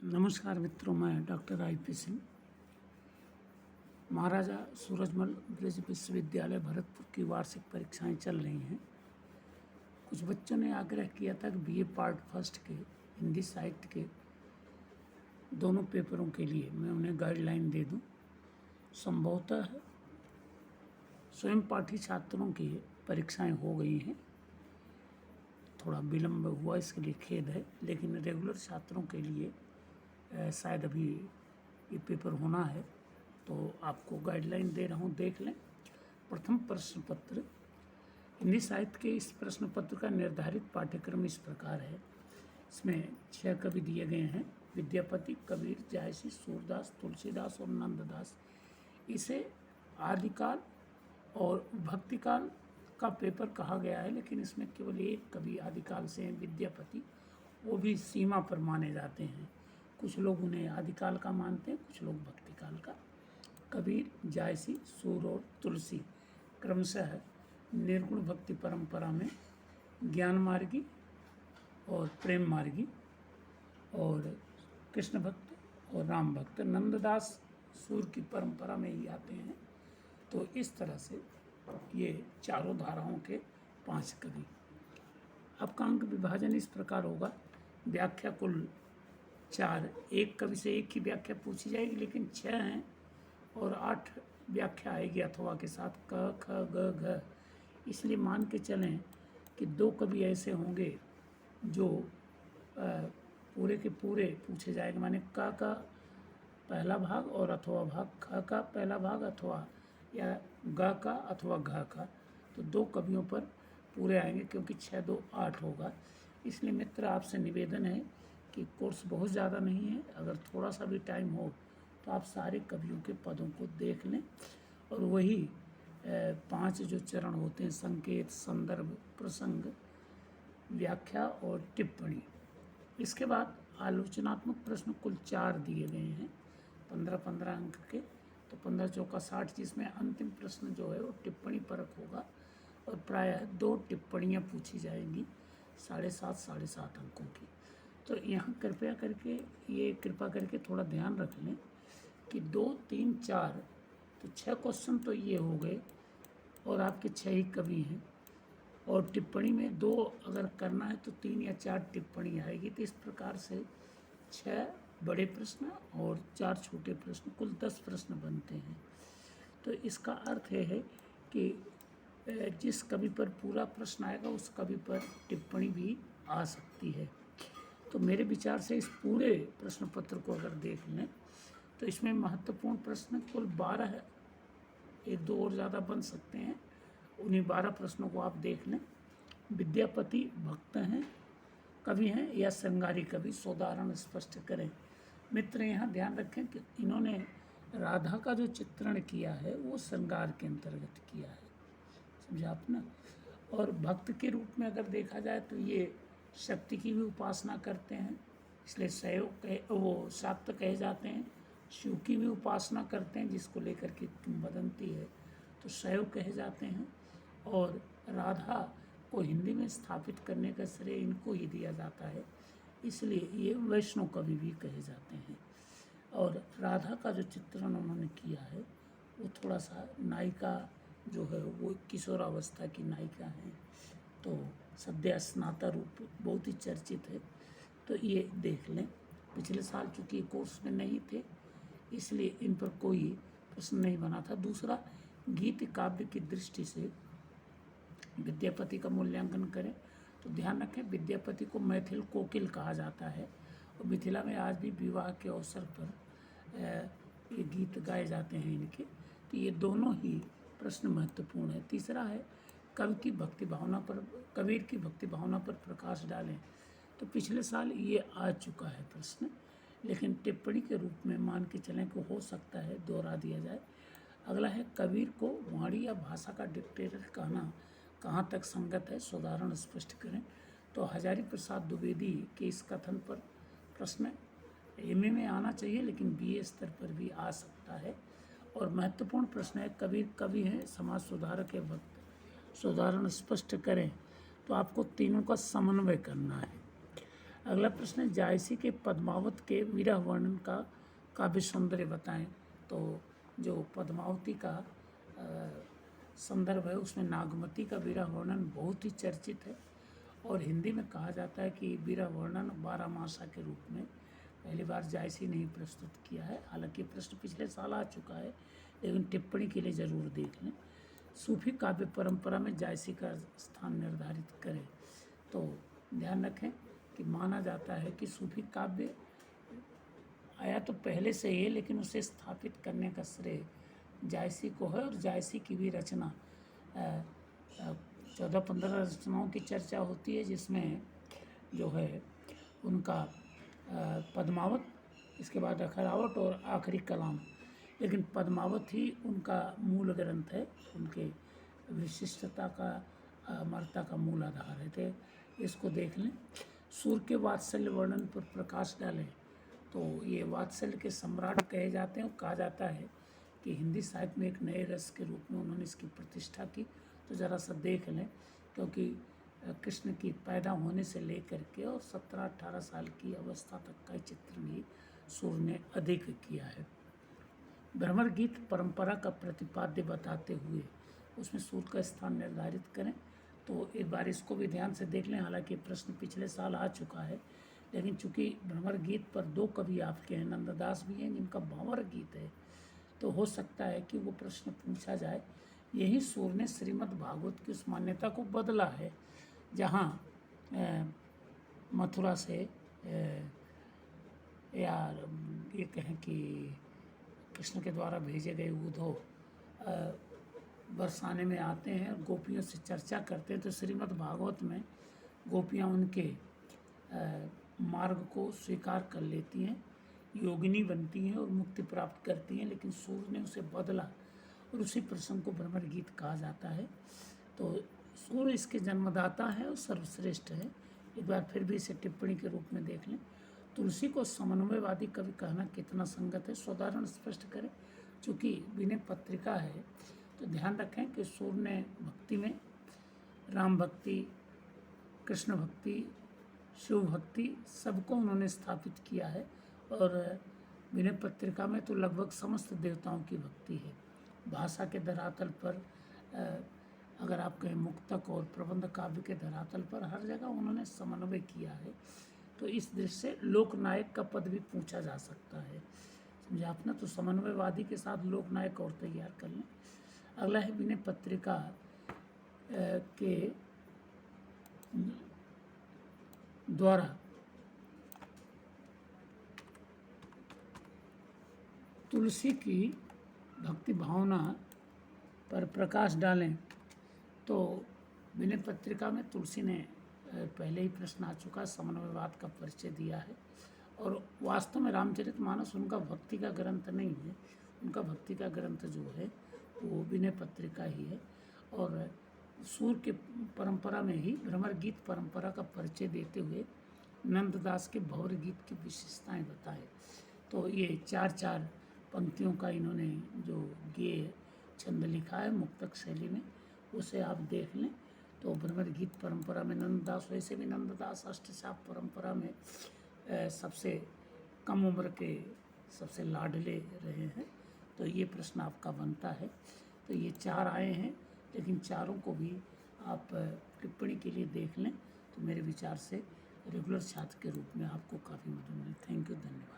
नमस्कार मित्रों, मैं डॉक्टर IP सिंह। महाराजा सूरजमल ब्रज विश्वविद्यालय भरतपुर की वार्षिक परीक्षाएं चल रही हैं। कुछ बच्चों ने आग्रह किया था कि BA पार्ट फर्स्ट के हिंदी साहित्य के दोनों पेपरों के लिए मैं उन्हें गाइडलाइन दे दूं। संभवतः स्वयं पाठी छात्रों की परीक्षाएं हो गई हैं, थोड़ा विलम्ब हुआ, इसके लिए खेद है, लेकिन रेगुलर छात्रों के लिए शायद अभी ये पेपर होना है, तो आपको गाइडलाइन दे रहा हूँ, देख लें। प्रथम प्रश्न पत्र हिंदी साहित्य के इस प्रश्न पत्र का निर्धारित पाठ्यक्रम इस प्रकार है। इसमें 6 कवि दिए गए हैं: विद्यापति, कबीर, जायसी, सूरदास, तुलसीदास और नंददास। इसे आदिकाल और भक्तिकाल का पेपर कहा गया है, लेकिन इसमें केवल एक कवि आदिकाल से हैं, विद्यापति। वो भी सीमा पर माने जाते हैं। कुछ लोग उन्हें आदिकाल का मानते हैं, कुछ लोग भक्तिकाल का। कबीर, जायसी, सूर और तुलसी क्रमशः निर्गुण भक्ति परंपरा में ज्ञान मार्गी और प्रेम मार्गी और कृष्ण भक्त और राम भक्त। नंददास सूर की परंपरा में ही आते हैं। तो इस तरह से ये चारों धाराओं के 5 कवि। अब का अंक विभाजन इस प्रकार होगा: व्याख्या कुल 4, एक कवि से एक ही व्याख्या पूछी जाएगी, लेकिन 6 हैं और 8 व्याख्या आएगी अथवा के साथ, क, ख, ग, घ। इसलिए मान के चलें कि 2 कवि ऐसे होंगे जो पूरे के पूरे पूछे जाएंगे, माने क का पहला भाग और अथवा भाग, ख का पहला भाग अथवा या ग का अथवा घ का। तो 2 कवियों पर पूरे आएंगे, क्योंकि 6 2 8 होगा। इसलिए मित्र, आपसे निवेदन है कि कोर्स बहुत ज़्यादा नहीं है, अगर थोड़ा सा भी टाइम हो तो आप सारे कवियों के पदों को देख लें और वही 5 जो चरण होते हैं: संकेत, संदर्भ, प्रसंग, व्याख्या और टिप्पणी। इसके बाद आलोचनात्मक प्रश्न कुल 4 दिए गए हैं, 15-15 अंक के। तो 15 चौका 60, जिसमें अंतिम प्रश्न जो है वो टिप्पणी परक होगा और प्रायः 2 टिप्पणियाँ पूछी जाएंगी 7.5 अंकों की। तो यहाँ कृपा करके थोड़ा ध्यान रख लें कि 2, 3, 4, तो 6 क्वेश्चन तो ये हो गए और आपके 6 ही कवि हैं, और टिप्पणी में 2 अगर करना है तो 3 या 4 टिप्पणी आएगी। तो इस प्रकार से 6 बड़े प्रश्न और 4 छोटे प्रश्न, कुल 10 प्रश्न बनते हैं। तो इसका अर्थ ये है कि जिस कवि पर पूरा प्रश्न आएगा उस कवि पर टिप्पणी भी आ सकती है। तो मेरे विचार से इस पूरे प्रश्न पत्र को अगर देख लें तो इसमें महत्वपूर्ण प्रश्न कुल 12 है, 1-2 और ज़्यादा बन सकते हैं। उन्हीं 12 प्रश्नों को आप देख लें। विद्यापति भक्त हैं, कवि हैं या श्रृंगारी कवि, सोदाहरण स्पष्ट करें। मित्र, यहाँ ध्यान रखें कि इन्होंने राधा का जो चित्रण किया है वो श्रृंगार के अंतर्गत किया है, समझा आप ना। और भक्त के रूप में अगर देखा जाए तो ये शक्ति की भी उपासना करते हैं, इसलिए वो शाक्त कहे जाते हैं। शिव की भी उपासना करते हैं, जिसको लेकर के किंवदंती है, तो शैव कहे जाते हैं। और राधा को हिंदी में स्थापित करने का श्रेय इनको ही दिया जाता है, इसलिए ये वैष्णव कवि भी कहे जाते हैं। और राधा का जो चित्रण उन्होंने किया है वो थोड़ा सा नायिका जो है वो किशोरावस्था की नायिका हैं, तो सद्या स्नाता रूप बहुत ही चर्चित है। तो ये देख लें। पिछले साल चूँकि कोर्स में नहीं थे इसलिए इन पर कोई प्रश्न नहीं बना था। दूसरा, गीत काव्य की दृष्टि से विद्यापति का मूल्यांकन करें तो ध्यान रखें, विद्यापति को मैथिल कोकिल कहा जाता है और मिथिला में आज भी विवाह के अवसर पर ये गीत गाए जाते हैं इनके। तो ये दोनों ही प्रश्न महत्वपूर्ण है। तीसरा है, कवि की भक्ति भावना पर, कबीर की भक्ति भावना पर प्रकाश डालें। तो पिछले साल ये आ चुका है प्रश्न, लेकिन टिप्पणी के रूप में मान के चलें कि हो सकता है दोहरा दिया जाए। अगला है, कबीर को वाणी या भाषा का डिक्टेटर कहना कहाँ तक संगत है, सोदाहरण स्पष्ट करें। तो हजारी प्रसाद द्विवेदी के इस कथन पर प्रश्न MA में आना चाहिए, लेकिन BA स्तर पर भी आ सकता है। और महत्वपूर्ण प्रश्न है, कबीर कवि हैं, समाज सुधारक है, भक्त, सोदाहरण स्पष्ट करें। तो आपको तीनों का समन्वय करना है। अगला प्रश्न है, जायसी के पद्मावत के विरह वर्णन का काव्य सौंदर्य बताएं। तो जो पद्मावती का संदर्भ है उसमें नागमती का विरह वर्णन बहुत ही चर्चित है और हिंदी में कहा जाता है कि विरह वर्णन 12 मासा के रूप में पहली बार जायसी ने ही प्रस्तुत किया है। हालांकि प्रश्न पिछले साल आ चुका है, लेकिन टिप्पणी के लिए ज़रूर देख लें। सूफी काव्य परंपरा में जायसी का स्थान निर्धारित करें। तो ध्यान रखें कि माना जाता है कि सूफी काव्य आया तो पहले से ही है, लेकिन उसे स्थापित करने का श्रेय जायसी को है। और जायसी की भी रचना 14-15 रचनाओं की चर्चा होती है, जिसमें जो है उनका पद्मावत, इसके बाद अखरावट और आखिरी कलाम, लेकिन पद्मावत ही उनका मूल ग्रंथ है। उनके विशिष्टता का अमरता का मूल आधार है। तो इसको देख लें। सूर्य के वात्सल्य वर्णन पर प्रकाश डालें। तो ये वात्सल्य के सम्राट कहे जाते हैं और कहा जाता है कि हिंदी साहित्य में एक नए रस के रूप में उन्होंने इसकी प्रतिष्ठा की। तो ज़रा सा देख लें, क्योंकि कृष्ण की पैदा होने से लेकर के और 17-18 साल की अवस्था तक का चित्रण ही सूर्य ने अधिक किया है। भ्रमर गीत परंपरा का प्रतिपाद्य बताते हुए उसमें सूर्य का स्थान निर्धारित करें। तो एक बार इसको भी ध्यान से देख लें। हालांकि प्रश्न पिछले साल आ चुका है, लेकिन चूंकि भ्रमर गीत पर 2 कवि आपके हैं, नंददास भी हैं जिनका भंवर गीत है, तो हो सकता है कि वो प्रश्न पूछा जाए। यही सूर्य ने श्रीमद् भागवत की उस मान्यता को बदला है, जहाँ मथुरा से या ये कहें कि कृष्ण के द्वारा भेजे गए उद्धव बरसाने में आते हैं और गोपियों से चर्चा करते हैं। तो श्रीमद् भागवत में गोपियाँ उनके मार्ग को स्वीकार कर लेती हैं, योगिनी बनती हैं और मुक्ति प्राप्त करती हैं, लेकिन सूर्य ने उसे बदला और उसी प्रसंग को भ्रमर गीत कहा जाता है। तो सूर्य इसके जन्मदाता है और सर्वश्रेष्ठ है। एक बार फिर भी इसे टिप्पणी के रूप में देख लें। तुलसी को समन्वयवादी कवि कहना कितना संगत है, सोदाहरण स्पष्ट करें। चूँकि विनय पत्रिका है, तो ध्यान रखें कि सूर्य ने भक्ति में राम भक्ति, कृष्ण भक्ति, शिव भक्ति सबको उन्होंने स्थापित किया है। और विनय पत्रिका में तो लगभग समस्त देवताओं की भक्ति है। भाषा के धरातल पर अगर आप कहें मुक्तक और प्रबंध काव्य के धरातल पर हर जगह उन्होंने समन्वय किया है। तो इस दृष्टि से लोकनायक का पद भी पूछा जा सकता है, समझे आप ना। तो समन्वयवादी के साथ लोकनायक और तैयार कर लें। अगला है विनय पत्रिका के द्वारा तुलसी की भक्ति भावना पर प्रकाश डालें। तो विनय पत्रिका में तुलसी ने पहले ही प्रश्न आ चुका, समन्वयवाद का परिचय दिया है। और वास्तव में रामचरितमानस उनका भक्ति का ग्रंथ नहीं है, उनका भक्ति का ग्रंथ जो है वो विनय पत्रिका ही है। और सूर्य के परंपरा में ही भ्रमर गीत परंपरा का परिचय देते हुए नंददास के भंवर गीत की विशेषताएं बताए। तो ये 4-4 पंक्तियों का इन्होंने जो गेय छंद लिखा है मुक्तक शैली में, उसे आप देख लें। तो भ्रमर गीत परंपरा में नंददास, वैसे भी नंददास अष्टचाप परंपरा में सबसे कम उम्र के सबसे लाडले रहे हैं। तो ये प्रश्न आपका बनता है। तो ये 4 आए हैं, लेकिन चारों को भी आप टिप्पणी के लिए देख लें। तो मेरे विचार से रेगुलर छात्र के रूप में आपको काफ़ी मदद मिली। थैंक यू, धन्यवाद।